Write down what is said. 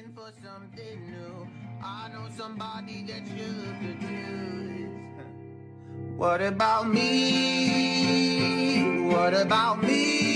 looking for something new. I know somebody that you could use. What about me? What about me?